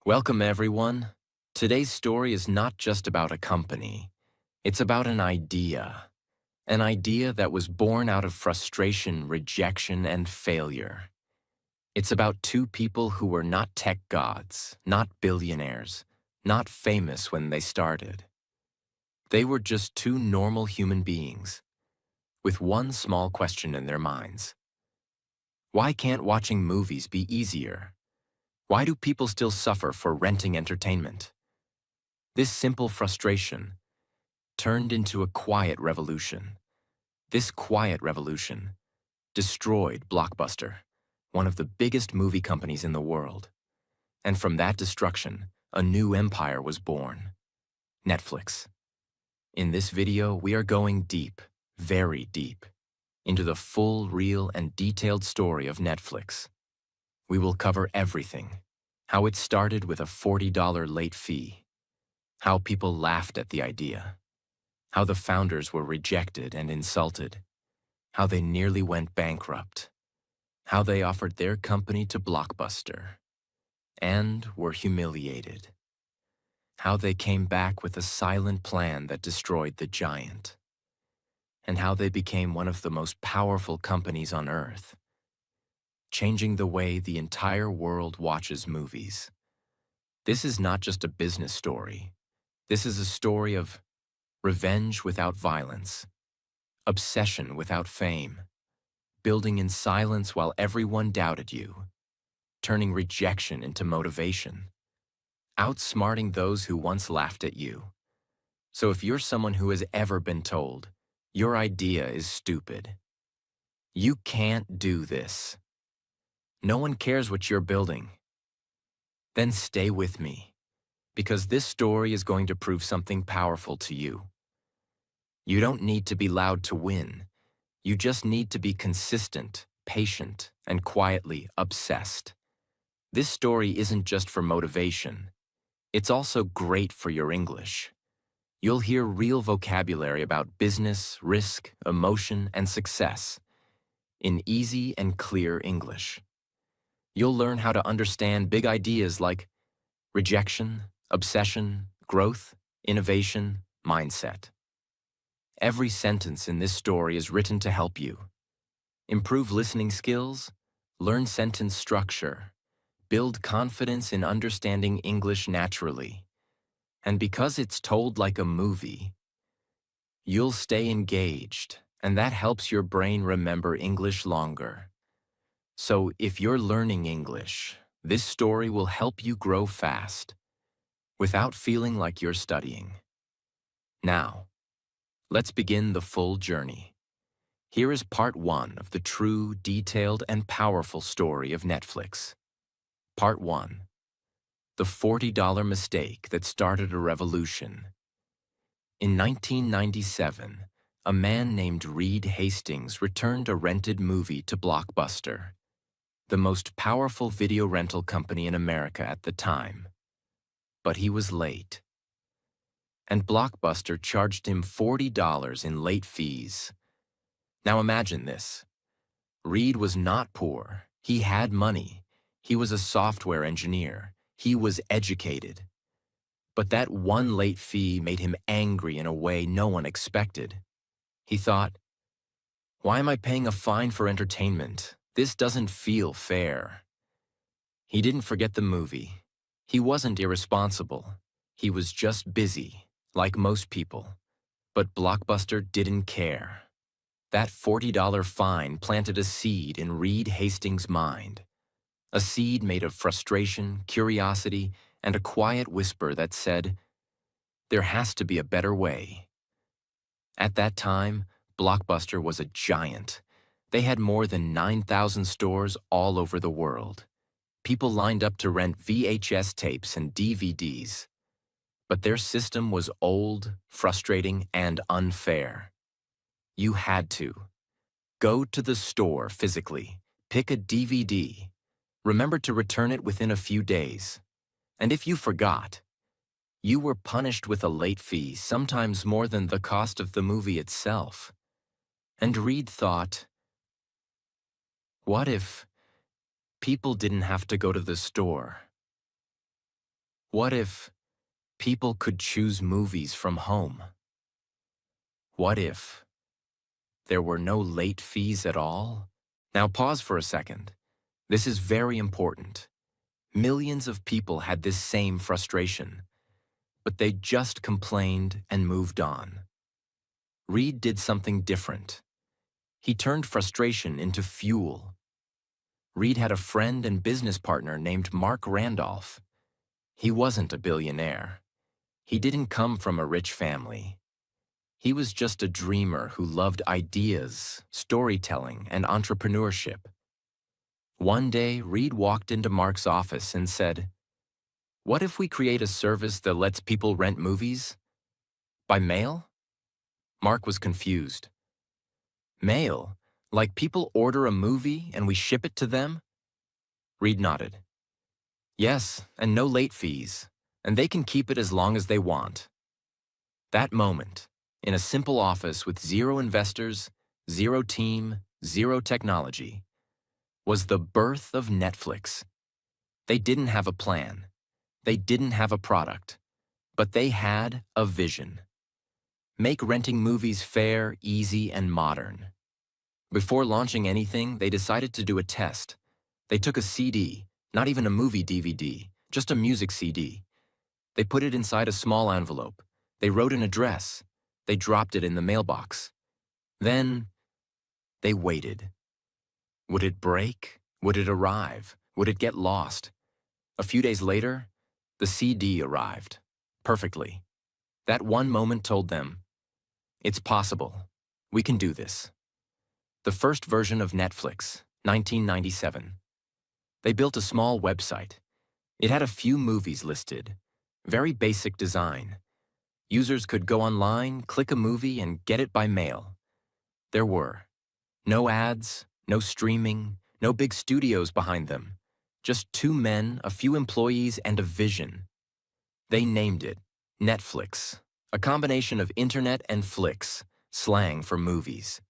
Welcome, everyone. Today's story is not just about a company. It's about an idea. An idea that was born out of frustration, rejection, and failure. It's about two people who were not tech gods, not billionaires, not famous when they started. They were just two normal human beings, with one small question in their minds. Why can't watching movies be easier? Why do people still suffer for renting entertainment? This simple frustration turned into a quiet revolution. This quiet revolution destroyed Blockbuster, one of the biggest movie companies in the world. And from that destruction, a new empire was born: Netflix. In this video, we are going deep, very deep, into the full, real, and detailed story of Netflix. We will cover everything: how it started with a $40 late fee, how people laughed at the idea, how the founders were rejected and insulted, how they nearly went bankrupt, how they offered their company to Blockbuster and were humiliated, how they came back with a silent plan that destroyed the giant, and how they became one of the most powerful companies on earth, changing the way the entire world watches movies. This is not just a business story. This is a story of revenge without violence, obsession without fame, building in silence while everyone doubted you, turning rejection into motivation, outsmarting those who once laughed at you. So if you're someone who has ever been told, your idea is stupid, you can't do this, no one cares what you're building, then stay with me, because this story is going to prove something powerful to you. You don't need to be loud to win. You just need to be consistent, patient, and quietly obsessed. This story isn't just for motivation. It's also great for your English. You'll hear real vocabulary about business, risk, emotion, and success in easy and clear English. You'll learn how to understand big ideas like rejection, obsession, growth, innovation, mindset. Every sentence in this story is written to help you improve listening skills, learn sentence structure, build confidence in understanding English naturally. And because it's told like a movie, you'll stay engaged, and that helps your brain remember English longer. So if you're learning English, this story will help you grow fast, without feeling like you're studying. Now, let's begin the full journey. Here is part 1 of the true, detailed, and powerful story of Netflix. Part 1. The $40 mistake that started a revolution. In 1997, a man named Reed Hastings returned a rented movie to Blockbuster, the most powerful video rental company in America at the time. But he was late, and Blockbuster charged him $40 in late fees. Now imagine this. Reed was not poor. He had money. He was a software engineer. He was educated. But that one late fee made him angry in a way no one expected. He thought, "Why am I paying a fine for entertainment? This doesn't feel fair." He didn't forget the movie. He wasn't irresponsible. He was just busy, like most people. But Blockbuster didn't care. That $40 fine planted a seed in Reed Hastings' mind. A seed made of frustration, curiosity, and a quiet whisper that said, there has to be a better way. At that time, Blockbuster was a giant. They had more than 9,000 stores all over the world. People lined up to rent VHS tapes and DVDs. But their system was old, frustrating, and unfair. You had to go to the store physically, pick a DVD, remember to return it within a few days. And if you forgot, you were punished with a late fee, sometimes more than the cost of the movie itself. And Reed thought, what if people didn't have to go to the store? What if people could choose movies from home? What if there were no late fees at all? Now pause for a second. This is very important. Millions of people had this same frustration, but they just complained and moved on. Reed did something different. He turned frustration into fuel. Reed had a friend and business partner named Mark Randolph. He wasn't a billionaire. He didn't come from a rich family. He was just a dreamer who loved ideas, storytelling, and entrepreneurship. One day, Reed walked into Mark's office and said, "What if we create a service that lets people rent movies? By mail?" Mark was confused. Mail? Like people order a movie and we ship it to them? Reed nodded. Yes, and no late fees, and they can keep it as long as they want. That moment, in a simple office with 0 investors, 0 team, 0 technology, was the birth of Netflix. They didn't have a plan. They didn't have a product, but they had a vision. Make renting movies fair, easy, and modern. Before launching anything, they decided to do a test. They took a CD, not even a movie DVD, just a music CD. They put it inside a small envelope. They wrote an address. They dropped it in the mailbox. Then, they waited. Would it break? Would it arrive? Would it get lost? A few days later, the CD arrived. Perfectly. That one moment told them, it's possible. We can do this. The first version of Netflix, 1997. They built a small website. It had a few movies listed. Very basic design. Users could go online, click a movie, and get it by mail. There were no ads, no streaming, no big studios behind them. Just 2 men, a few employees, and a vision. They named it Netflix, a combination of internet and flicks, slang for movies.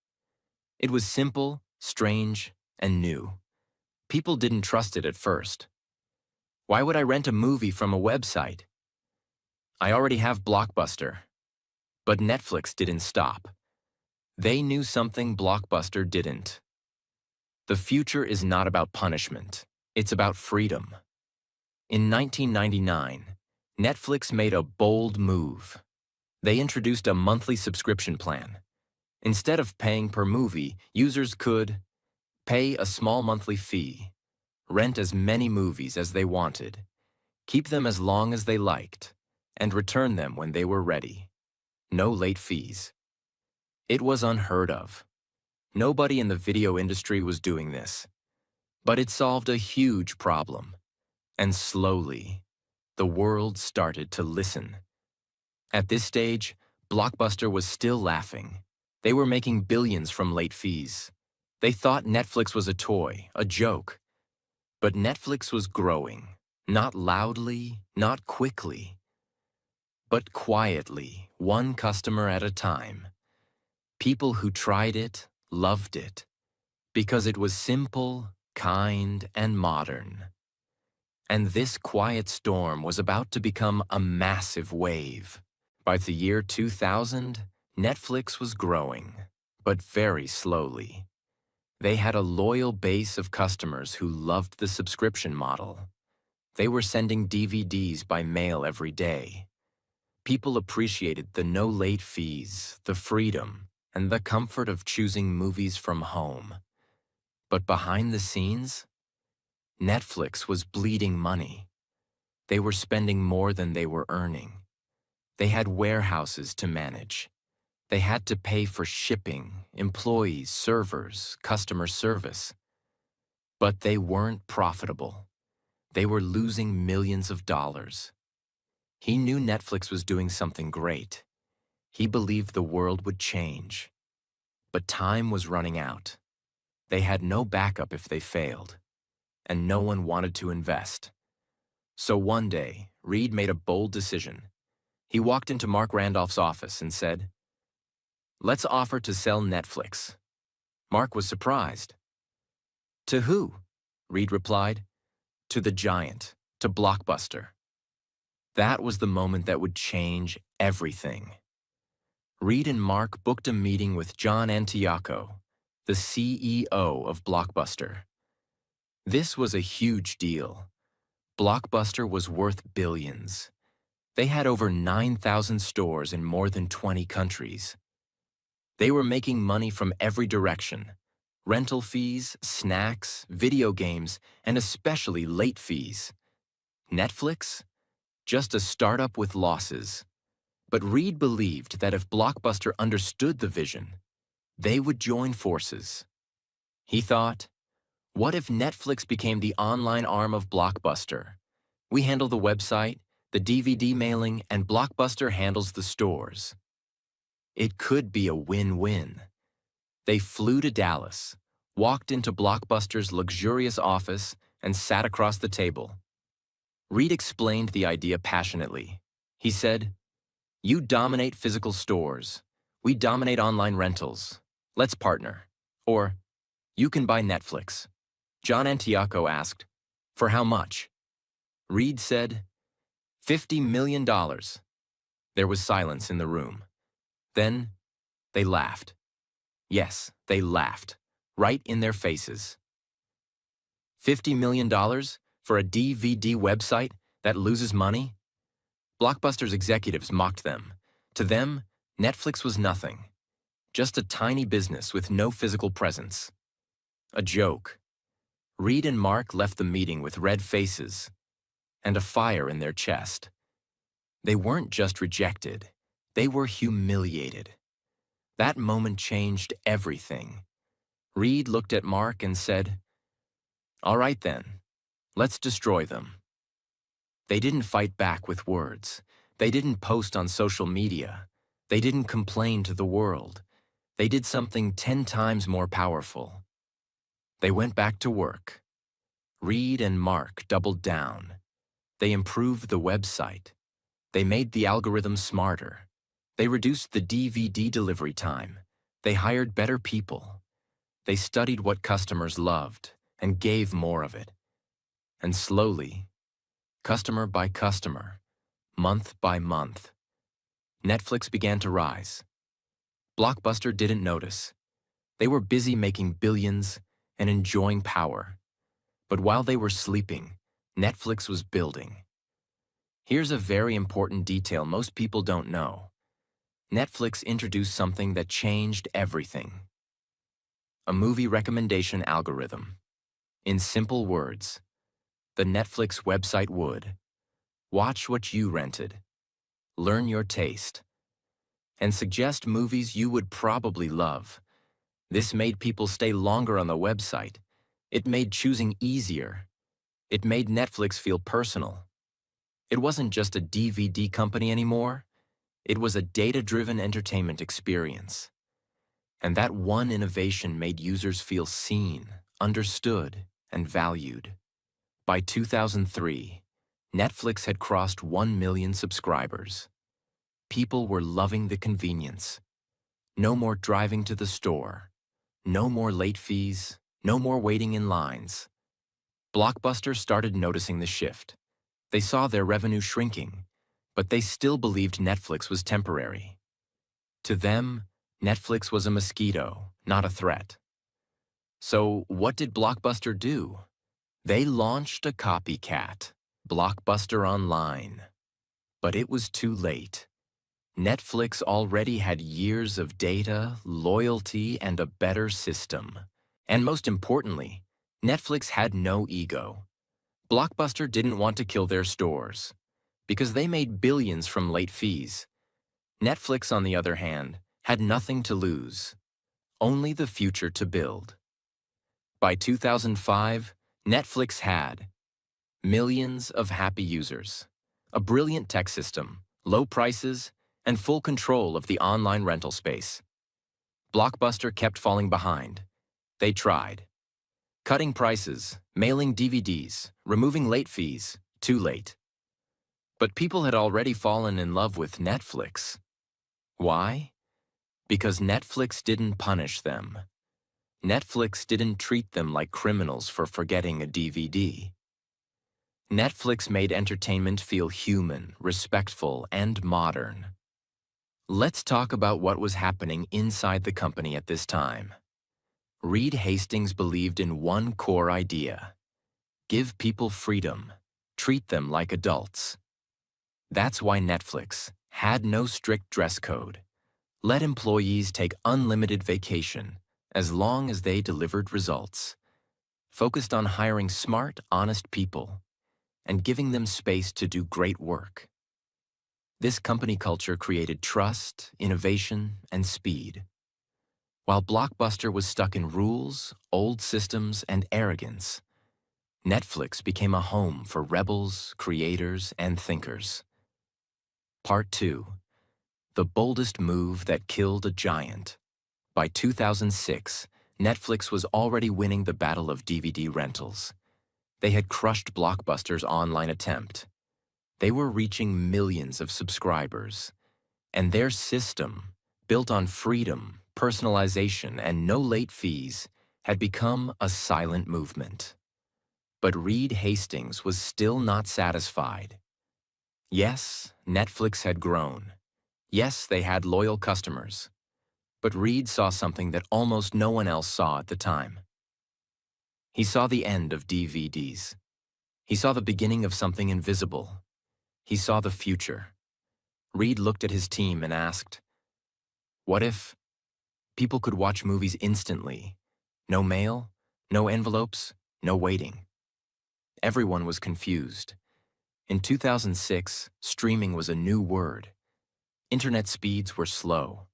It was simple, strange, and new. People didn't trust it at first. Why would I rent a movie from a website? I already have Blockbuster. But Netflix didn't stop. They knew something Blockbuster didn't. The future is not about punishment. It's about freedom. In 1999, Netflix made a bold move. They introduced a monthly subscription plan. Instead of paying per movie, users could pay a small monthly fee, rent as many movies as they wanted, keep them as long as they liked, and return them when they were ready. No late fees. It was unheard of. Nobody in the video industry was doing this. But it solved a huge problem. And slowly, the world started to listen. At this stage, Blockbuster was still laughing. They were making billions from late fees. They thought Netflix was a toy, a joke. But Netflix was growing, not loudly, not quickly, but quietly, one customer at a time. People who tried it loved it, because it was simple, kind, and modern. And this quiet storm was about to become a massive wave. By the year 2000, Netflix was growing, but very slowly. They had a loyal base of customers who loved the subscription model. They were sending DVDs by mail every day. People appreciated the no late fees, the freedom, and the comfort of choosing movies from home. But behind the scenes, Netflix was bleeding money. They were spending more than they were earning. They had warehouses to manage. They had to pay for shipping, employees, servers, customer service. But they weren't profitable. They were losing millions of dollars. He knew Netflix was doing something great. He believed the world would change. But time was running out. They had no backup if they failed, and no one wanted to invest. So one day, Reed made a bold decision. He walked into Mark Randolph's office and said, "Let's offer to sell Netflix." Mark was surprised. "To who?" Reed replied. "To the giant, to Blockbuster." That was the moment that would change everything. Reed and Mark booked a meeting with John Antioco, the CEO of Blockbuster. This was a huge deal. Blockbuster was worth billions. They had over 9,000 stores in more than 20 countries. They were making money from every direction: rental fees, snacks, video games, and especially late fees. Netflix? Just a startup with losses. But Reed believed that if Blockbuster understood the vision, they would join forces. He thought, what if Netflix became the online arm of Blockbuster? We handle the website, the DVD mailing, and Blockbuster handles the stores. It could be a win-win. They flew to Dallas, walked into Blockbuster's luxurious office, and sat across the table. Reed explained the idea passionately. He said, "You dominate physical stores. We dominate online rentals. Let's partner. Or, you can buy Netflix." John Antioco asked, "For how much?" Reed said, $50 million. There was silence in the room. Then, they laughed. Yes, they laughed, right in their faces. $50 million for a DVD website that loses money? Blockbuster's executives mocked them. To them, Netflix was nothing. Just a tiny business with no physical presence. A joke. Reed and Mark left the meeting with red faces and a fire in their chest. They weren't just rejected, they were humiliated. That moment changed everything. Reed looked at Mark and said, "All right then, let's destroy them." They didn't fight back with words. They didn't post on social media. They didn't complain to the world. They did something 10 times more powerful. They went back to work. Reed and Mark doubled down. They improved the website. They made the algorithm smarter. They reduced the DVD delivery time. They hired better people. They studied what customers loved and gave more of it. And slowly, customer by customer, month by month, Netflix began to rise. Blockbuster didn't notice. They were busy making billions and enjoying power. But while they were sleeping, Netflix was building. Here's a very important detail most people don't know. Netflix introduced something that changed everything. A movie recommendation algorithm. In simple words, the Netflix website would watch what you rented, learn your taste, and suggest movies you would probably love. This made people stay longer on the website. It made choosing easier. It made Netflix feel personal. It wasn't just a DVD company anymore. It was a data-driven entertainment experience. And that one innovation made users feel seen, understood, and valued. By 2003, Netflix had crossed 1 million subscribers. People were loving the convenience. No more driving to the store. No more late fees. No more waiting in lines. Blockbuster started noticing the shift. They saw their revenue shrinking, but they still believed Netflix was temporary. To them, Netflix was a mosquito, not a threat. So what did Blockbuster do? They launched a copycat, Blockbuster Online. But it was too late. Netflix already had years of data, loyalty, and a better system. And most importantly, Netflix had no ego. Blockbuster didn't want to kill their stores, because they made billions from late fees. Netflix, on the other hand, had nothing to lose, only the future to build. By 2005, Netflix had millions of happy users, a brilliant tech system, low prices, and full control of the online rental space. Blockbuster kept falling behind. They tried. Cutting prices, mailing DVDs, removing late fees, too late. But people had already fallen in love with Netflix. Why? Because Netflix didn't punish them. Netflix didn't treat them like criminals for forgetting a DVD. Netflix made entertainment feel human, respectful, and modern. Let's talk about what was happening inside the company at this time. Reed Hastings believed in one core idea: give people freedom, treat them like adults. That's why Netflix had no strict dress code. Let employees take unlimited vacation as long as they delivered results. Focused on hiring smart, honest people and giving them space to do great work. This company culture created trust, innovation, and speed. While Blockbuster was stuck in rules, old systems, and arrogance, Netflix became a home for rebels, creators, and thinkers. Part 2. The boldest move that killed a giant. By 2006, Netflix was already winning the battle of DVD rentals. They had crushed Blockbuster's online attempt. They were reaching millions of subscribers, and their system, built on freedom, personalization, and no late fees, had become a silent movement. But Reed Hastings was still not satisfied. Yes, Netflix had grown. Yes, they had loyal customers. But Reed saw something that almost no one else saw at the time. He saw the end of DVDs. He saw the beginning of something invisible. He saw the future. Reed looked at his team and asked, what if people could watch movies instantly? No mail, no envelopes, no waiting. Everyone was confused. In 2006, streaming was a new word. Internet speeds were slow.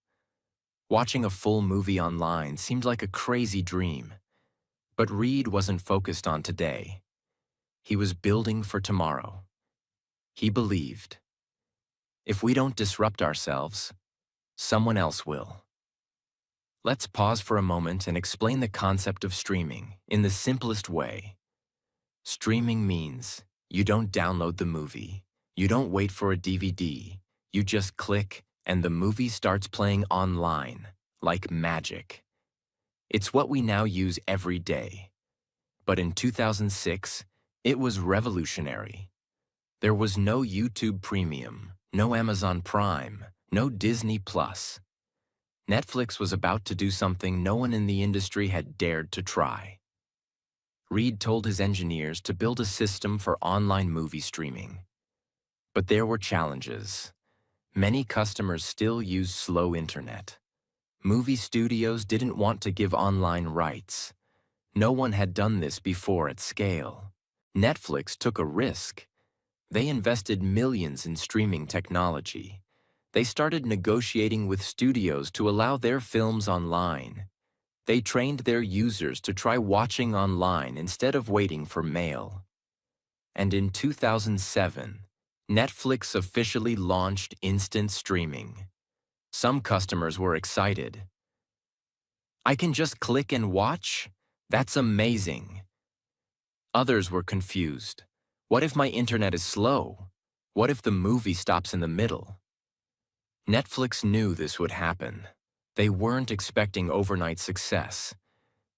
Watching a full movie online seemed like a crazy dream. But Reed wasn't focused on today. He was building for tomorrow. He believed, if we don't disrupt ourselves, someone else will. Let's pause for a moment and explain the concept of streaming in the simplest way. Streaming means you don't download the movie, you don't wait for a DVD, you just click and the movie starts playing online, like magic. It's what we now use every day. But in 2006, it was revolutionary. There was no YouTube Premium, no Amazon Prime, no Disney Plus. Netflix was about to do something no one in the industry had dared to try. Reed told his engineers to build a system for online movie streaming. But there were challenges. Many customers still use slow internet. Movie studios didn't want to give online rights. No one had done this before at scale. Netflix took a risk. They invested millions in streaming technology. They started negotiating with studios to allow their films online. They trained their users to try watching online instead of waiting for mail. And in 2007, Netflix officially launched instant streaming. Some customers were excited. I can just click and watch? That's amazing. Others were confused. What if my internet is slow? What if the movie stops in the middle? Netflix knew this would happen. They weren't expecting overnight success,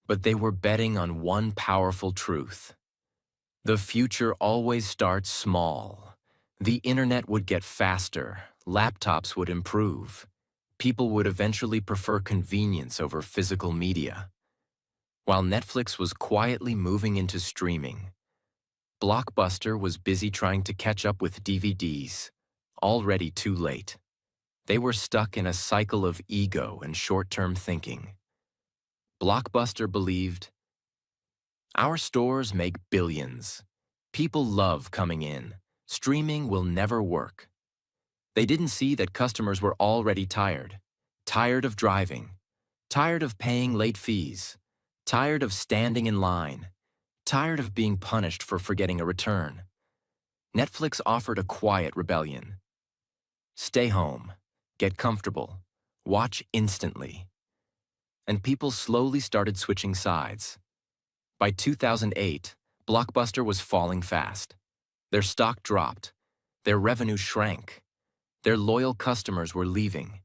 but they were betting on one powerful truth. The future always starts small. The internet would get faster, laptops would improve. People would eventually prefer convenience over physical media. While Netflix was quietly moving into streaming, Blockbuster was busy trying to catch up with DVDs, already too late. They were stuck in a cycle of ego and short-term thinking. Blockbuster believed, our stores make billions. People love coming in. Streaming will never work. They didn't see that customers were already tired. Tired of driving. Tired of paying late fees. Tired of standing in line. Tired of being punished for forgetting a return. Netflix offered a quiet rebellion. Stay home. Get comfortable. Watch instantly. And people slowly started switching sides. By 2008, Blockbuster was falling fast. Their stock dropped. Their revenue shrank. Their loyal customers were leaving.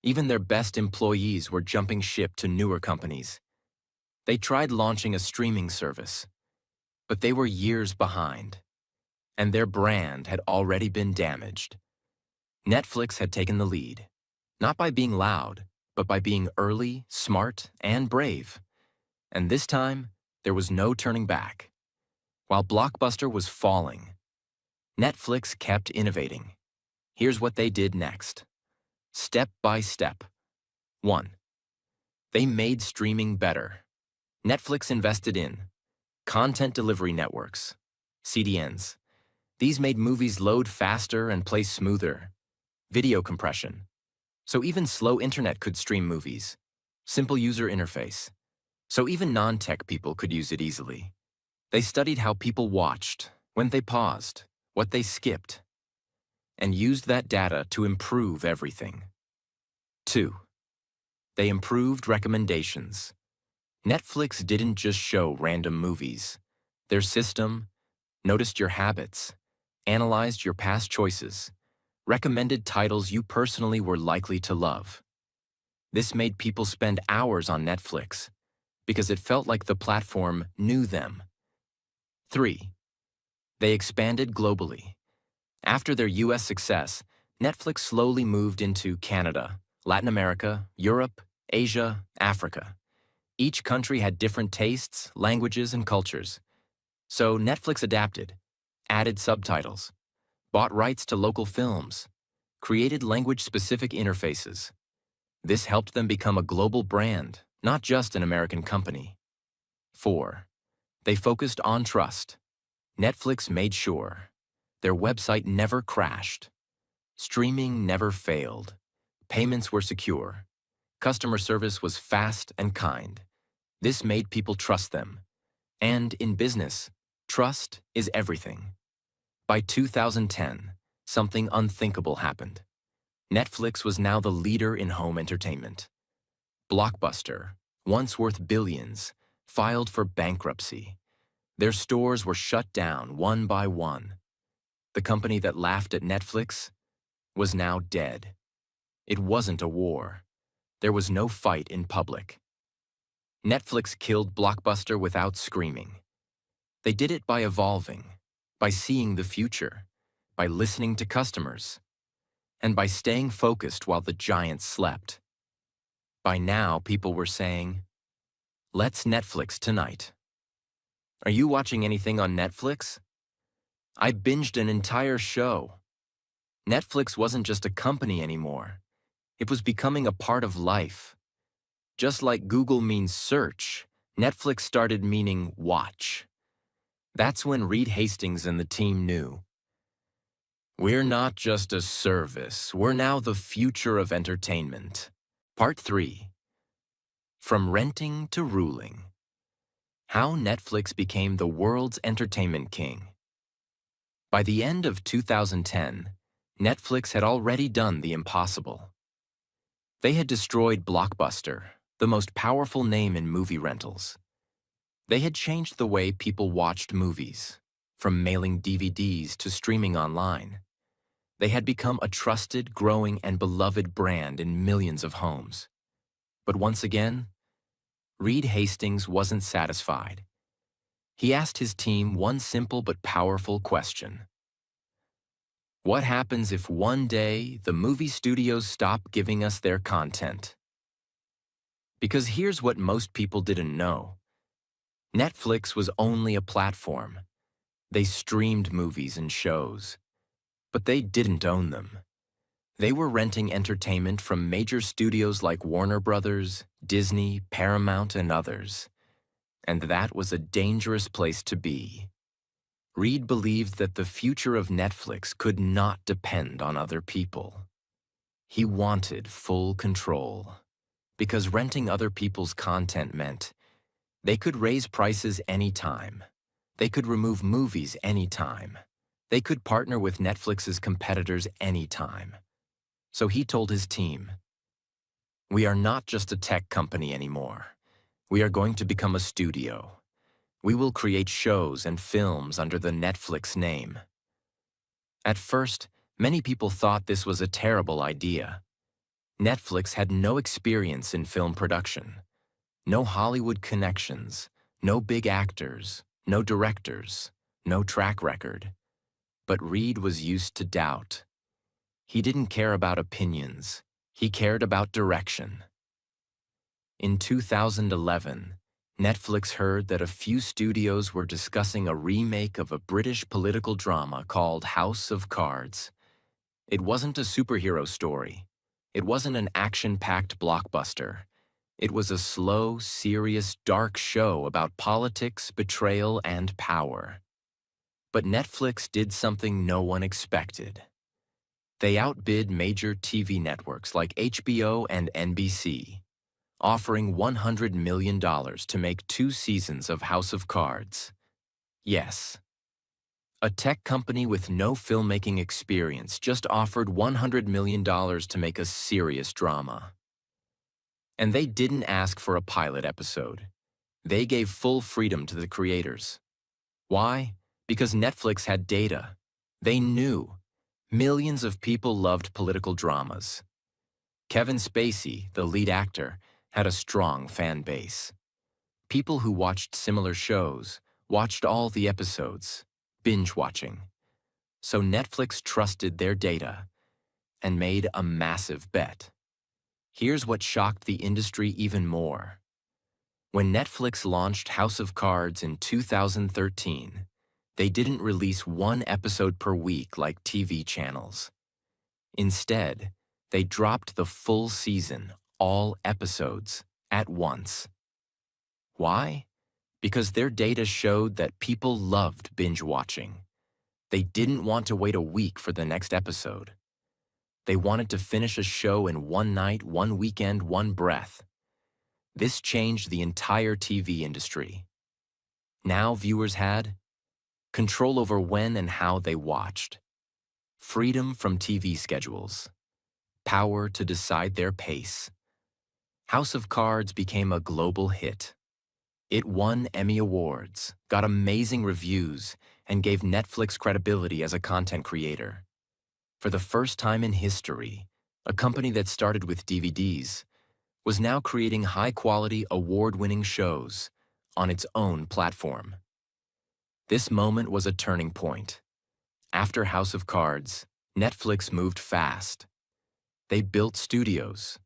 Even their best employees were jumping ship to newer companies. They tried launching a streaming service, but they were years behind. and their brand had already been damaged. Netflix had taken the lead, not by being loud, but by being early, smart, and brave. And this time, there was no turning back. While Blockbuster was falling, Netflix kept innovating. Here's what they did next. Step by step. 1. They made streaming better. Netflix invested in content delivery networks, CDNs. These made movies load faster and play smoother. Video compression, so even slow internet could stream movies. Simple user interface, so even non-tech people could use it easily. They studied how people watched, when they paused, what they skipped, and used that data to improve everything. 2. They improved recommendations. Netflix didn't just show random movies. Their system noticed your habits, analyzed your past choices, recommended titles you personally were likely to love. This made people spend hours on Netflix because it felt like the platform knew them. 3. They expanded globally. After their US success, Netflix slowly moved into Canada, Latin America, Europe, Asia, Africa. Each country had different tastes, languages, and cultures. So Netflix adapted, added subtitles, bought rights to local films, created language-specific interfaces. This helped them become a global brand, not just an American company. 4. They focused on trust. Netflix made sure their website never crashed. Streaming never failed. Payments were secure. Customer service was fast and kind. This made people trust them. And in business, trust is everything. By 2010, something unthinkable happened. Netflix was now the leader in home entertainment. Blockbuster, once worth billions, filed for bankruptcy. Their stores were shut down one by one. The company that laughed at Netflix was now dead. It wasn't a war. There was no fight in public. Netflix killed Blockbuster without screaming. They did it by evolving, by seeing the future, by listening to customers, and by staying focused while the giants slept. By now, people were saying, "Let's Netflix tonight." Are you watching anything on Netflix? I binged an entire show. Netflix wasn't just a company anymore. It was becoming a part of life. Just like Google means search, Netflix started meaning watch. That's when Reed Hastings and the team knew. We're not just a service, we're now the future of entertainment. Part 3. From renting to ruling. How Netflix became the world's entertainment king. By the end of 2010, Netflix had already done the impossible. They had destroyed Blockbuster, the most powerful name in movie rentals. They had changed the way people watched movies, from mailing DVDs to streaming online. They had become a trusted, growing, and beloved brand in millions of homes. But once again, Reed Hastings wasn't satisfied. He asked his team one simple but powerful question. What happens if one day the movie studios stop giving us their content? Because here's what most people didn't know. Netflix was only a platform. They streamed movies and shows, but they didn't own them. They were renting entertainment from major studios like Warner Brothers, Disney, Paramount, and others. And that was a dangerous place to be. Reed believed that the future of Netflix could not depend on other people. He wanted full control, because renting other people's content meant they could raise prices anytime. They could remove movies anytime. They could partner with Netflix's competitors anytime. So he told his team, "We are not just a tech company anymore. We are going to become a studio. We will create shows and films under the Netflix name." At first, many people thought this was a terrible idea. Netflix had no experience in film production, no Hollywood connections, no big actors, no directors, no track record. But Reed was used to doubt. He didn't care about opinions. He cared about direction. In 2011, Netflix heard that a few studios were discussing a remake of a British political drama called House of Cards. It wasn't a superhero story. It wasn't an action-packed blockbuster. It was a slow, serious, dark show about politics, betrayal, and power. But Netflix did something no one expected. They outbid major TV networks like HBO and NBC, offering $100 million to make 2 seasons of House of Cards. Yes, a tech company with no filmmaking experience just offered $100 million to make a serious drama. And they didn't ask for a pilot episode. They gave full freedom to the creators. Why? Because Netflix had data. They knew. Millions of people loved political dramas. Kevin Spacey, the lead actor, had a strong fan base. People who watched similar shows watched all the episodes, binge-watching. So Netflix trusted their data and made a massive bet. Here's what shocked the industry even more. When Netflix launched House of Cards in 2013, they didn't release 1 episode per week like TV channels. Instead, they dropped the full season, all episodes, at once. Why? Because their data showed that people loved binge-watching. They didn't want to wait a week for the next episode. They wanted to finish a show in 1 night, 1 weekend, 1 breath. This changed the entire TV industry. Now viewers had control over when and how they watched, freedom from TV schedules, power to decide their pace. House of Cards became a global hit. It won Emmy Awards, got amazing reviews, and gave Netflix credibility as a content creator. For the first time in history, a company that started with DVDs was now creating high-quality, award-winning shows on its own platform. This moment was a turning point. After House of Cards, Netflix moved fast. They built studios.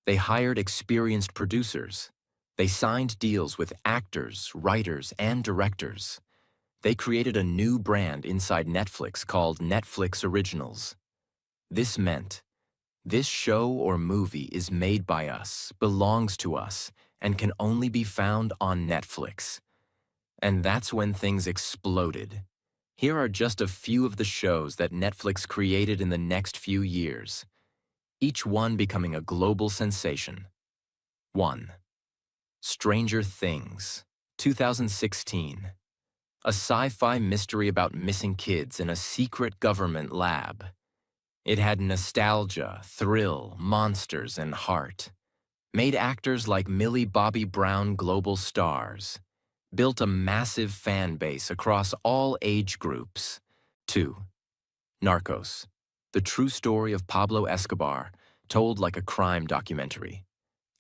They hired experienced producers. They signed deals with actors, writers, and directors. They created a new brand inside Netflix called Netflix Originals. This meant, this show or movie is made by us, belongs to us, and can only be found on Netflix. And that's when things exploded. Here are just a few of the shows that Netflix created in the next few years, each one becoming a global sensation. 1. Stranger Things, 2016. A sci-fi mystery about missing kids in a secret government lab. It had nostalgia, thrill, monsters, and heart. Made actors like Millie Bobby Brown global stars. Built a massive fan base across all age groups. 2. Narcos, the true story of Pablo Escobar, told like a crime documentary.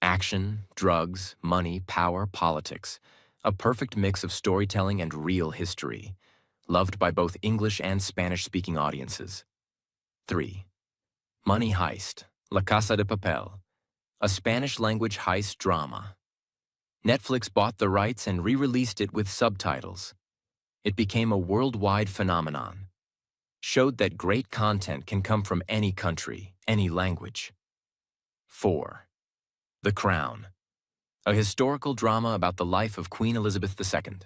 Action, drugs, money, power, politics. A perfect mix of storytelling and real history. Loved by both English and Spanish-speaking audiences. 3. Money Heist, La Casa de Papel, a Spanish-language heist drama. Netflix bought the rights and re-released it with subtitles. It became a worldwide phenomenon. Showed that great content can come from any country, any language. 4. The Crown, a historical drama about the life of Queen Elizabeth II.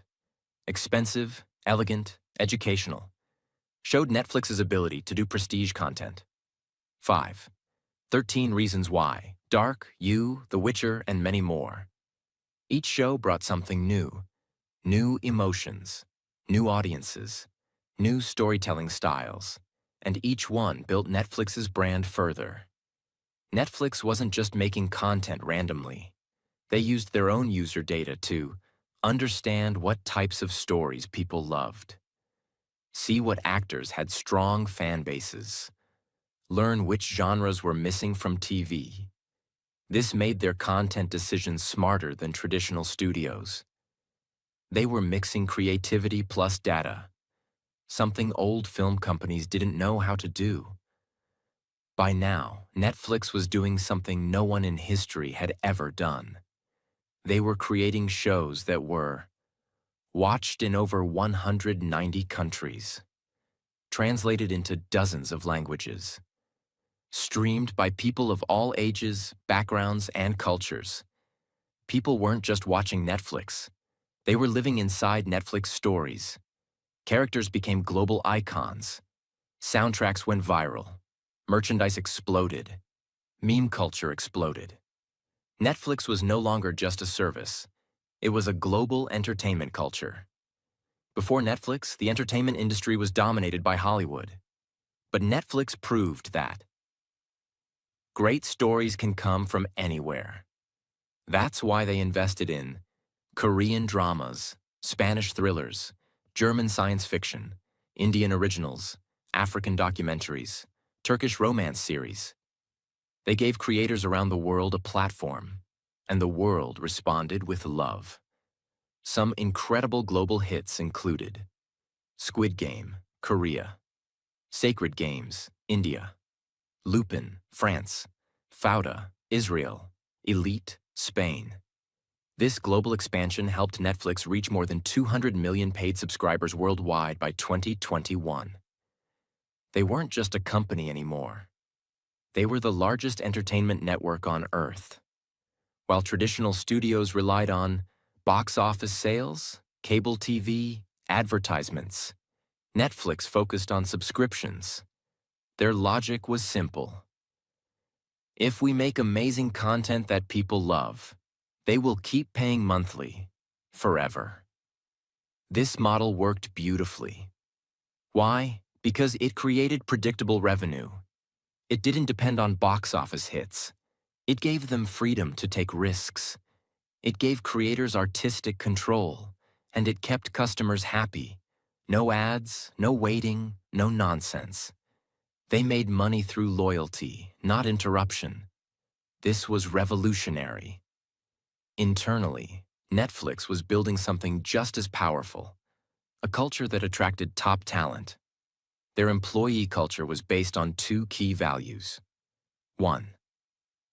Expensive, elegant, educational. Showed Netflix's ability to do prestige content. 5. 13 Reasons Why, Dark, You, The Witcher, and many more. Each show brought something new. New emotions, new audiences, new storytelling styles, and each one built Netflix's brand further. Netflix wasn't just making content randomly. They used their own user data to understand what types of stories people loved, see what actors had strong fan bases, learn which genres were missing from TV. This made their content decisions smarter than traditional studios. They were mixing creativity plus data. something old film companies didn't know how to do. By now, Netflix was doing something no one in history had ever done. They were creating shows that were watched in over 190 countries, translated into dozens of languages, streamed by people of all ages, backgrounds, and cultures. People weren't just watching Netflix. They were living inside Netflix stories. Characters became global icons. Soundtracks went viral. Merchandise exploded. Meme culture exploded. Netflix was no longer just a service. It was a global entertainment culture. Before Netflix, the entertainment industry was dominated by Hollywood. But Netflix proved that great stories can come from anywhere. That's why they invested in Korean dramas, Spanish thrillers, German science fiction, Indian originals, African documentaries, Turkish romance series. They gave creators around the world a platform, and the world responded with love. Some incredible global hits included Squid Game, Korea; Sacred Games, India; Lupin, France; Fauda, Israel; Elite, Spain. This global expansion helped Netflix reach more than 200 million paid subscribers worldwide by 2021. They weren't just a company anymore. They were the largest entertainment network on Earth. While traditional studios relied on box office sales, cable TV, advertisements, Netflix focused on subscriptions. Their logic was simple. If we make amazing content that people love, they will keep paying monthly, forever. This model worked beautifully. Why? Because it created predictable revenue. It didn't depend on box office hits. It gave them freedom to take risks. It gave creators artistic control, and it kept customers happy. No ads, no waiting, no nonsense. They made money through loyalty, not interruption. This was revolutionary. Internally, Netflix was building something just as powerful, a culture that attracted top talent. Their employee culture was based on two key values. 1.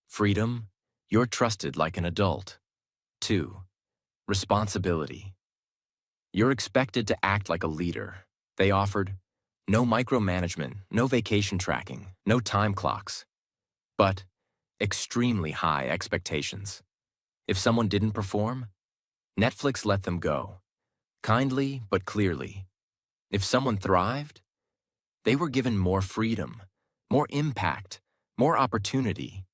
Freedom, you're trusted like an adult. 2. Responsibility. You're expected to act like a leader. They offered no micromanagement, no vacation tracking, no time clocks, but extremely high expectations. If someone didn't perform, Netflix let them go, kindly but clearly. If someone thrived, they were given more freedom, more impact, more opportunity.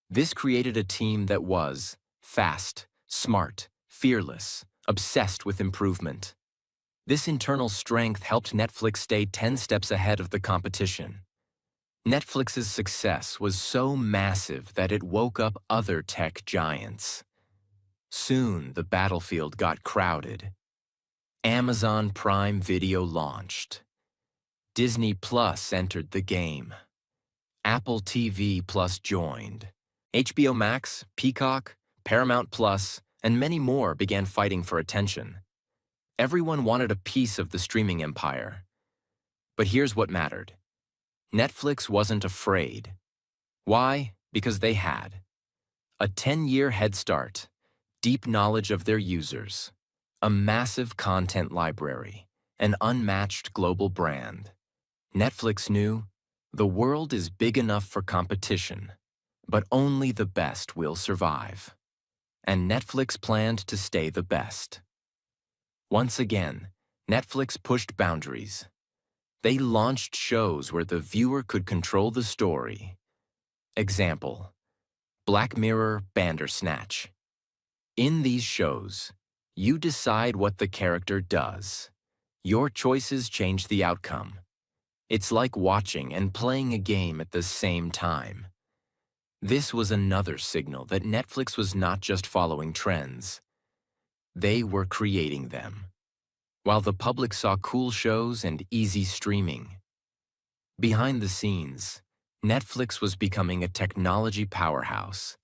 This created a team that was fast, smart, fearless, obsessed with improvement. This internal strength helped Netflix stay 10 steps ahead of the competition. Netflix's success was so massive that it woke up other tech giants. Soon, the battlefield got crowded. Amazon Prime Video launched. Disney Plus entered the game. Apple TV Plus joined. HBO Max, Peacock, Paramount Plus, and many more began fighting for attention. Everyone wanted a piece of the streaming empire. But here's what mattered. Netflix wasn't afraid. Why? Because they had a 10-year head start, deep knowledge of their users, a massive content library, an unmatched global brand. Netflix knew the world is big enough for competition, but only the best will survive. And Netflix planned to stay the best. Once again, Netflix pushed boundaries. They launched shows where the viewer could control the story. Example: Black Mirror Bandersnatch. In these shows, you decide what the character does. Your choices change the outcome. It's like watching and playing a game at the same time. This was another signal that Netflix was not just following trends. They were creating them. While the public saw cool shows and easy streaming, behind the scenes, Netflix was becoming a technology powerhouse.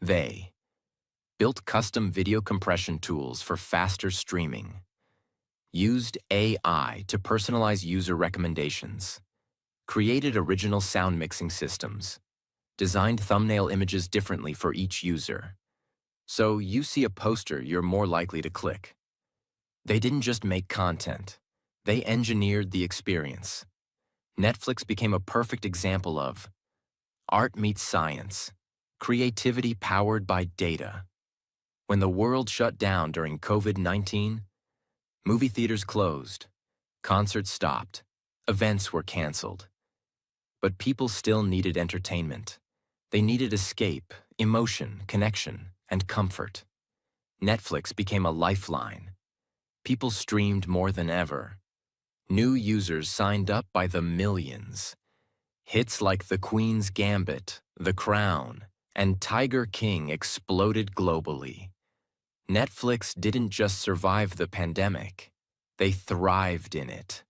They built custom video compression tools for faster streaming, used AI to personalize user recommendations, created original sound mixing systems, designed thumbnail images differently for each user. So you see a poster you're more likely to click. They didn't just make content, they engineered the experience. Netflix became a perfect example of art meets science, creativity powered by data. When the world shut down during COVID-19, movie theaters closed, concerts stopped, events were canceled. But people still needed entertainment. They needed escape, emotion, connection, and comfort. Netflix became a lifeline. People streamed more than ever. New users signed up by the millions. Hits like The Queen's Gambit, The Crown, and Tiger King exploded globally. Netflix didn't just survive the pandemic, they thrived in it.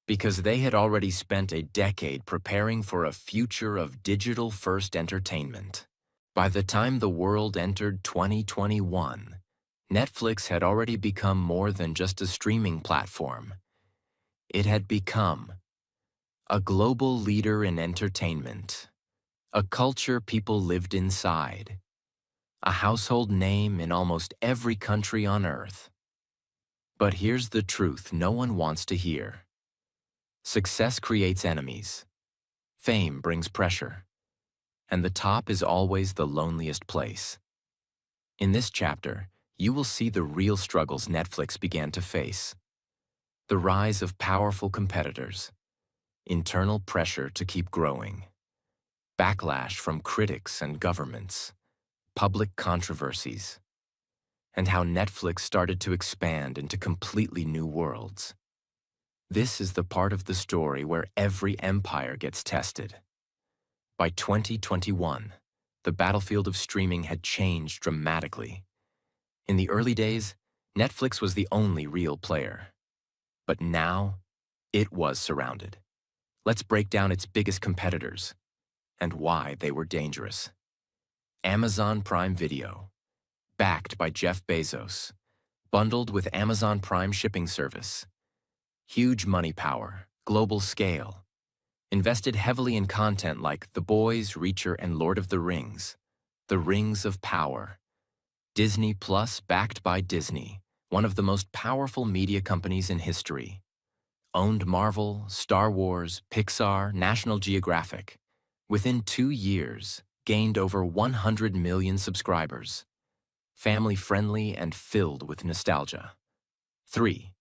Because they had already spent a decade preparing for a future of digital-first entertainment. By the time the world entered 2021, Netflix had already become more than just a streaming platform. It had become a global leader in entertainment, a culture people lived inside, a household name in almost every country on Earth. But here's the truth no one wants to hear. Success creates enemies. Fame brings pressure. And the top is always the loneliest place. In this chapter, you will see the real struggles Netflix began to face. The rise of powerful competitors, internal pressure to keep growing, backlash from critics and governments, public controversies, and how Netflix started to expand into completely new worlds. This is the part of the story where every empire gets tested. By 2021, the battlefield of streaming had changed dramatically. In the early days, Netflix was the only real player. But now, it was surrounded. Let's break down its biggest competitors and why they were dangerous. Amazon Prime Video, backed by Jeff Bezos, bundled with Amazon Prime shipping service. Huge money power, global scale. Invested heavily in content like The Boys, Reacher, and Lord of the Rings, The Rings of Power. Disney Plus, backed by Disney, one of the most powerful media companies in history. Owned Marvel, Star Wars, Pixar, National Geographic. Within 2 years, gained over 100 million subscribers. Family-friendly and filled with nostalgia. 3.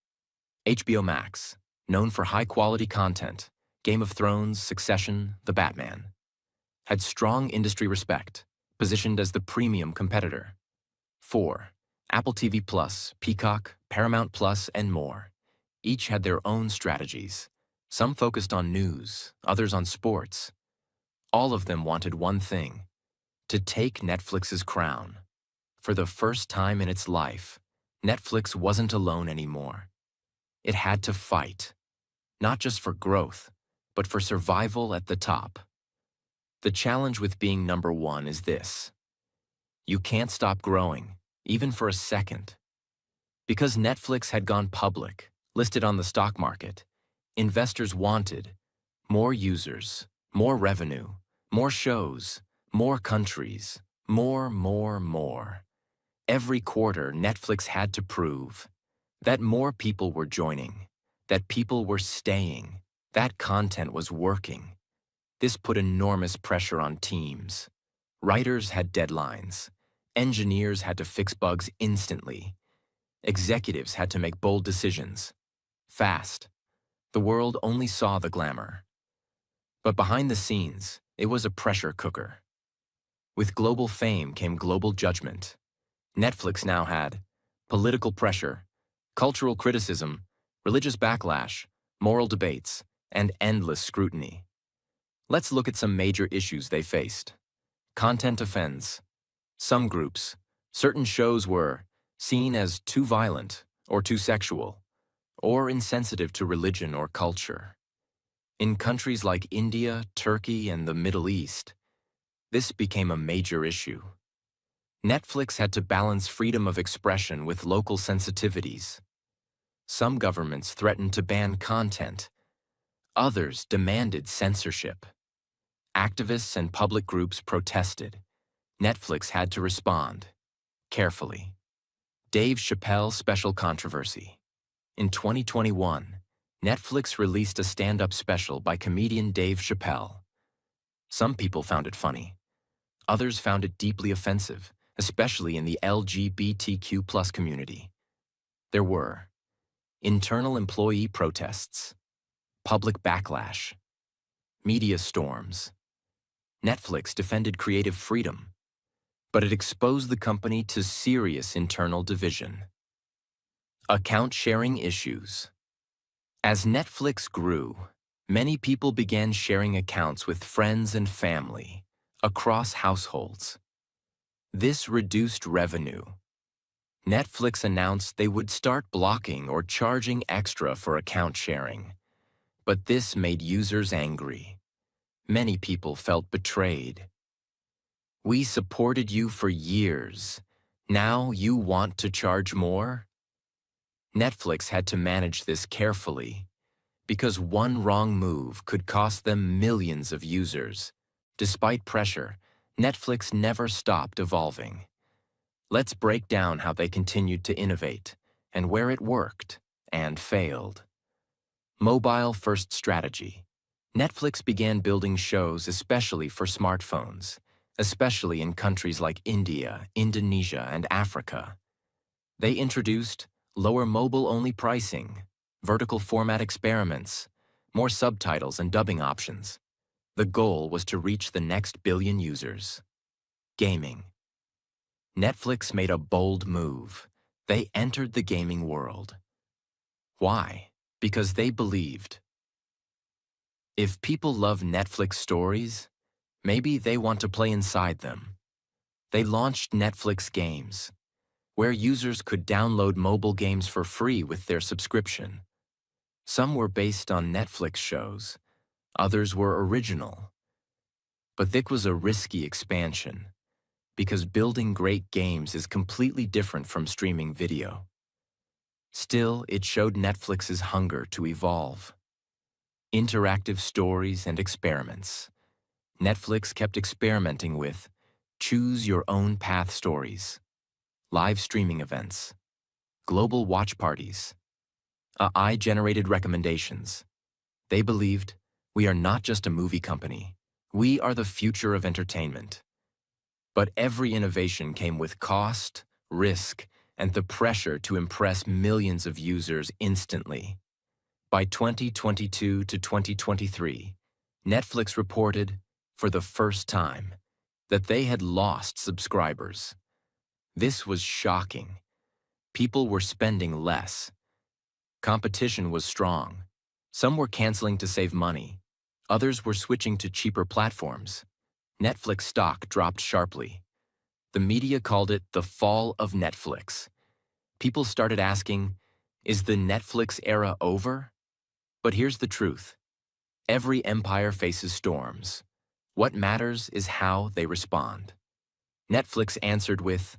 HBO Max, known for high-quality content, Game of Thrones, Succession, The Batman. Had strong industry respect, positioned as the premium competitor. 4. Apple TV Plus, Peacock, Paramount Plus, and more. Each had their own strategies. Some focused on news, others on sports. All of them wanted one thing: to take Netflix's crown. For the first time in its life, Netflix wasn't alone anymore. It had to fight, not just for growth, but for survival at the top. The challenge with being number one is this: you can't stop growing, even for a second. Because Netflix had gone public, listed on the stock market, investors wanted more users, more revenue, more shows, more countries, more. Every quarter, Netflix had to prove that more people were joining, that people were staying, that content was working. This put enormous pressure on teams. Writers had deadlines. Engineers had to fix bugs instantly. Executives had to make bold decisions. Fast. The world only saw the glamour. But behind the scenes, it was a pressure cooker. With global fame came global judgment. Netflix now had political pressure, cultural criticism, religious backlash, moral debates, and endless scrutiny. Let's look at some major issues they faced. Content offends. Some groups, certain shows were seen as too violent or too sexual, or insensitive to religion or culture. In countries like India, Turkey, and the Middle East, this became a major issue. Netflix had to balance freedom of expression with local sensitivities. Some governments threatened to ban content. Others demanded censorship. Activists and public groups protested. Netflix had to respond carefully. Dave Chappelle's special controversy. In 2021, Netflix released a stand-up special by comedian Dave Chappelle. Some people found it funny. Others found it deeply offensive, especially in the LGBTQ+ community. There were internal employee protests, public backlash, media storms. Netflix defended creative freedom, but it exposed the company to serious internal division. Account sharing issues. As Netflix grew, many people began sharing accounts with friends and family across households. This reduced revenue. Netflix announced they would start blocking or charging extra for account sharing, but this made users angry. Many people felt betrayed. We supported you for years. Now you want to charge more? Netflix had to manage this carefully, because one wrong move could cost them millions of users. Despite pressure, Netflix never stopped evolving. Let's break down how they continued to innovate, and where it worked and failed. Mobile-first strategy. Netflix began building shows especially for smartphones, especially in countries like India, Indonesia, and Africa. They introduced lower mobile-only pricing, vertical format experiments, more subtitles and dubbing options. The goal was to reach the next billion users. Gaming. Netflix made a bold move. They entered the gaming world. Why? Because they believed, if people love Netflix stories, maybe they want to play inside them. They launched Netflix Games, where users could download mobile games for free with their subscription. Some were based on Netflix shows, others were original. But this was a risky expansion, because building great games is completely different from streaming video. Still, it showed Netflix's hunger to evolve. Interactive stories and experiments. Netflix kept experimenting with choose-your-own-path stories, live streaming events, global watch parties, AI-generated recommendations. They believed, we are not just a movie company, we are the future of entertainment. But every innovation came with cost, risk, and the pressure to impress millions of users instantly. By 2022 to 2023, Netflix reported, for the first time, that they had lost subscribers. This was shocking. People were spending less. Competition was strong. Some were canceling to save money. Others were switching to cheaper platforms. Netflix stock dropped sharply. The media called it the fall of Netflix. People started asking, is the Netflix era over? But here's the truth. Every empire faces storms. What matters is how they respond. Netflix answered with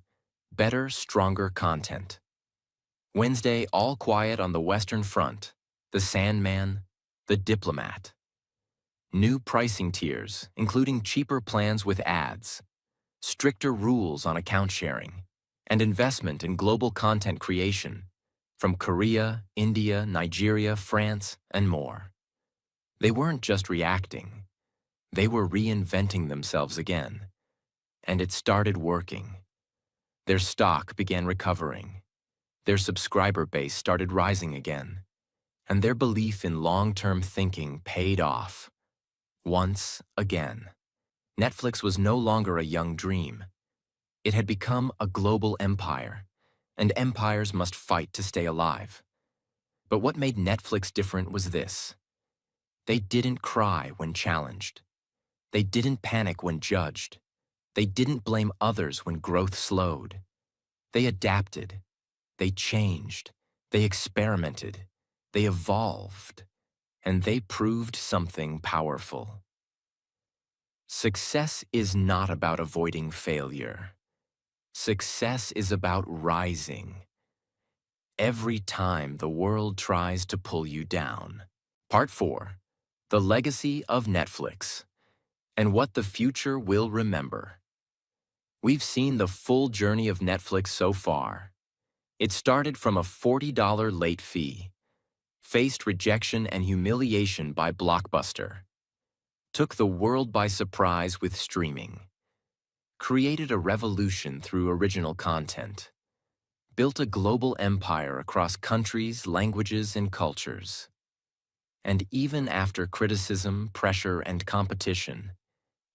better, stronger content. Wednesday, All Quiet on the Western Front, The Sandman, The Diplomat. New pricing tiers, including cheaper plans with ads, stricter rules on account sharing, and investment in global content creation from Korea, India, Nigeria, France, and more. They weren't just reacting. They were reinventing themselves again. And it started working. Their stock began recovering. Their subscriber base started rising again. And their belief in long-term thinking paid off. Once again. Netflix was no longer a young dream. It had become a global empire, and empires must fight to stay alive. But what made Netflix different was this. They didn't cry when challenged. They didn't panic when judged. They didn't blame others when growth slowed. They adapted. They changed. They experimented. They evolved. And they proved something powerful. Success is not about avoiding failure. Success is about rising. every time the world tries to pull you down. Part 4. The Legacy of Netflix and What the Future Will Remember. We've seen the full journey of Netflix so far. It started from a $40 late fee, faced rejection and humiliation by Blockbuster, took the world by surprise with streaming, created a revolution through original content, built a global empire across countries, languages, and cultures. And even after criticism, pressure, and competition,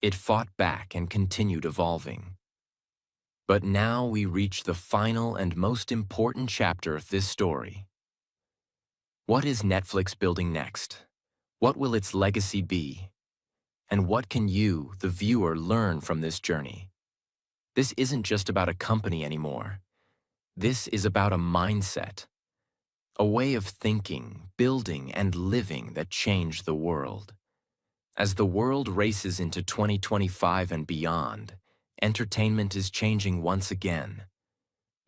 it fought back and continued evolving. But now we reach the final and most important chapter of this story. What is Netflix building next? What will its legacy be? And what can you, the viewer, learn from this journey? This isn't just about a company anymore. This is about a mindset, a way of thinking, building, and living that changed the world. As the world races into 2025 and beyond, entertainment is changing once again.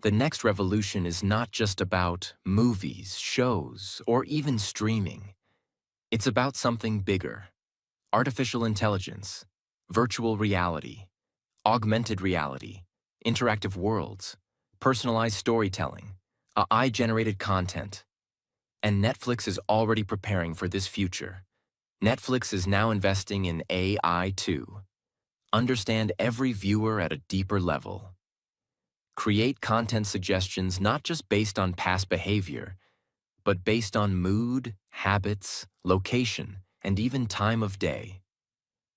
The next revolution is not just about movies, shows, or even streaming. It's about something bigger: artificial intelligence, virtual reality, augmented reality, interactive worlds, personalized storytelling, AI-generated content. And Netflix is already preparing for this future. Netflix is now investing in AI too. Understand every viewer at a deeper level. Create content suggestions not just based on past behavior, but based on mood, habits, location, and even time of day.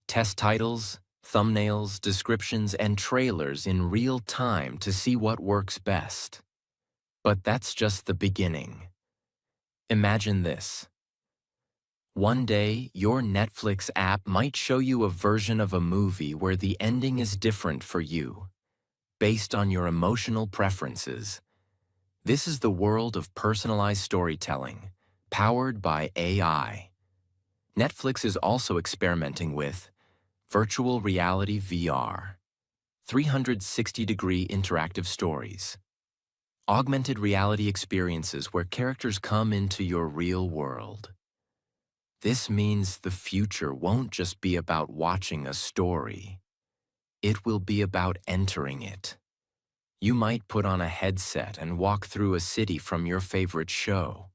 Test titles, thumbnails, descriptions, and trailers in real time to see what works best. But that's just the beginning. Imagine this. One day, your Netflix app might show you a version of a movie where the ending is different for you, based on your emotional preferences. This is the world of personalized storytelling, powered by AI. Netflix is also experimenting with virtual reality VR, 360-degree interactive stories, augmented reality experiences where characters come into your real world. This means the future won't just be about watching a story. It will be about entering it. You might put on a headset and walk through a city from your favorite show.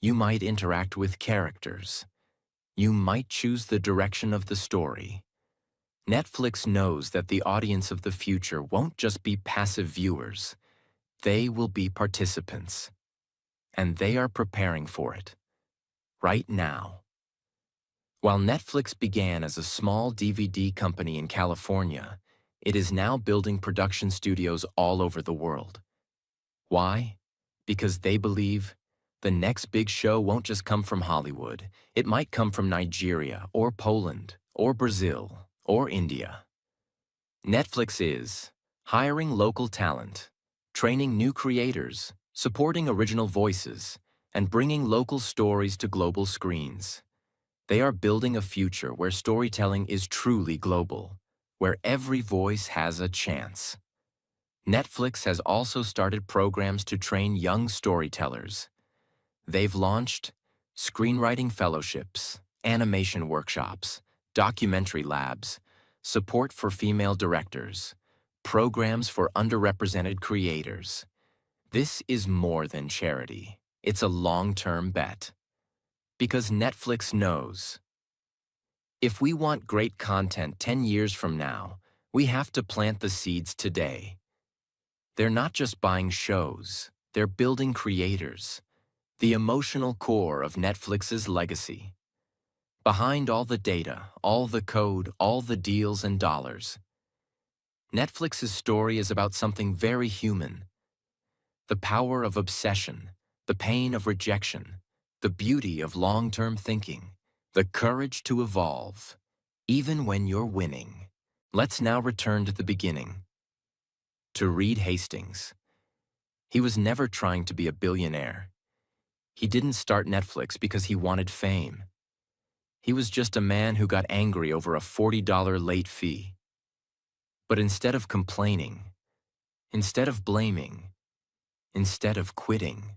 You might interact with characters. You might choose the direction of the story. Netflix knows that the audience of the future won't just be passive viewers. They will be participants. And they are preparing for it. Right now. While Netflix began as a small DVD company in California, it is now building production studios all over the world. Why? Because they believe the next big show won't just come from Hollywood. It might come from Nigeria, or Poland, or Brazil, or India. Netflix is hiring local talent, training new creators, supporting original voices, and bringing local stories to global screens. They are building a future where storytelling is truly global, where every voice has a chance. Netflix has also started programs to train young storytellers. They've launched screenwriting fellowships, animation workshops, documentary labs, support for female directors, programs for underrepresented creators. This is more than charity. It's a long-term bet. Because Netflix knows, if we want great content 10 years from now, we have to plant the seeds today. They're not just buying shows, they're building creators, the emotional core of Netflix's legacy. Behind all the data, all the code, all the deals and dollars, Netflix's story is about something very human. The power of obsession, the pain of rejection, the beauty of long-term thinking, the courage to evolve, even when you're winning. Let's now return to the beginning. To Reed Hastings. He was never trying to be a billionaire. He didn't start Netflix because he wanted fame. He was just a man who got angry over a $40 late fee. But instead of complaining, instead of blaming, instead of quitting.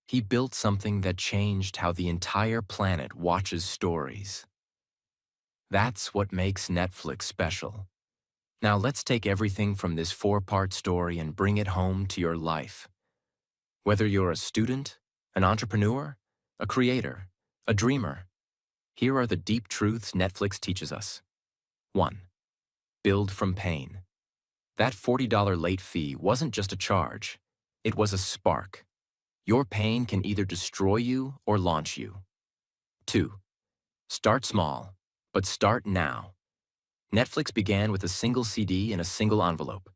He built something that changed how the entire planet watches stories. That's what makes Netflix special. Now let's take everything from this four-part story and bring it home to your life. Whether you're a student, an entrepreneur, a creator, a dreamer, here are the deep truths Netflix teaches us. 1. Build from pain. That $40 late fee wasn't just a charge. It was a spark. Your pain can either destroy you or launch you. 2. Start small, but start now. Netflix began with a single CD in a single envelope.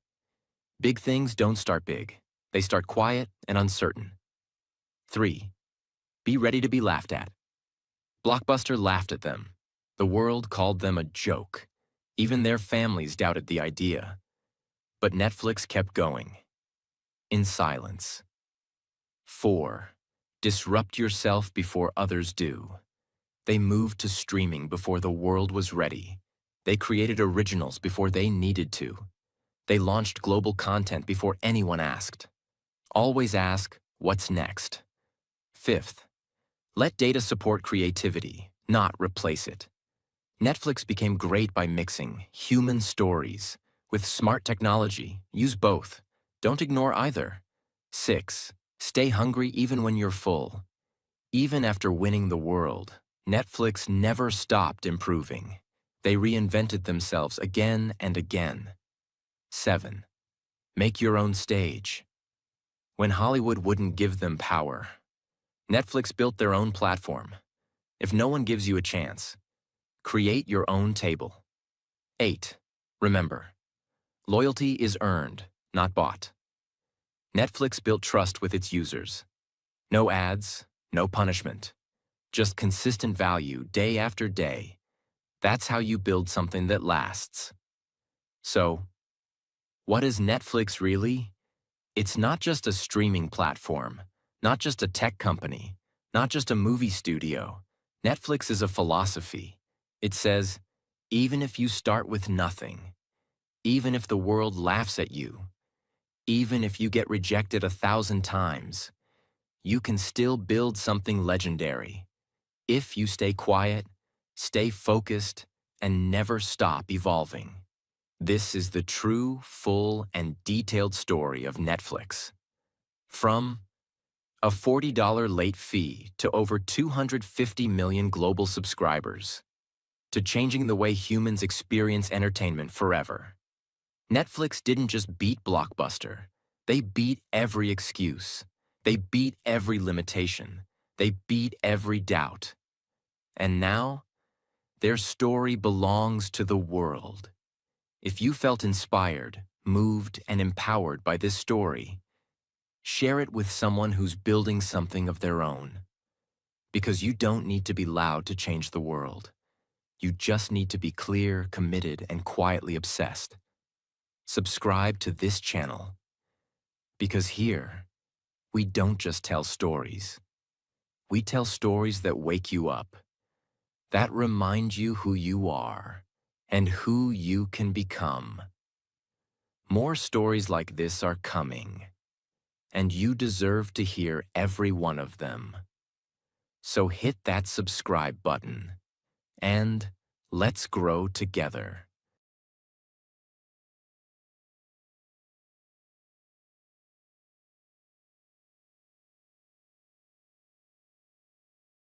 Big things don't start big. They start quiet and uncertain. 3. Be ready to be laughed at. Blockbuster laughed at them. The world called them a joke. Even their families doubted the idea. But Netflix kept going. In silence. 4. Disrupt yourself before others do. They moved to streaming before the world was ready. They created originals before they needed to. They launched global content before anyone asked. Always ask, what's next? 5th, let data support creativity, not replace it. Netflix became great by mixing human stories with smart technology. Use both. Don't ignore either. 6, stay hungry even when you're full. Even after winning the world, Netflix never stopped improving. They reinvented themselves again and again. 7, make your own stage. When Hollywood wouldn't give them power, Netflix built their own platform. If no one gives you a chance, create your own table. 8, remember, loyalty is earned, not bought. Netflix built trust with its users. No ads, no punishment, just consistent value day after day. That's how you build something that lasts. So, what is Netflix really? It's not just a streaming platform, not just a tech company, not just a movie studio. Netflix is a philosophy. It says, even if you start with nothing, even if the world laughs at you, even if you get rejected 1,000 times, you can still build something legendary. If you stay quiet, stay focused, and never stop evolving. This is the true, full, and detailed story of Netflix. From a $40 late fee to over 250 million global subscribers, to changing the way humans experience entertainment forever. Netflix didn't just beat Blockbuster. They beat every excuse. They beat every limitation. They beat every doubt. And now, their story belongs to the world. If you felt inspired, moved, and empowered by this story, share it with someone who's building something of their own. Because you don't need to be loud to change the world. You just need to be clear, committed, and quietly obsessed. Subscribe to this channel. Because here, we don't just tell stories. We tell stories that wake you up, that remind you who you are and who you can become. More stories like this are coming, and you deserve to hear every one of them. So hit that subscribe button, and let's grow together.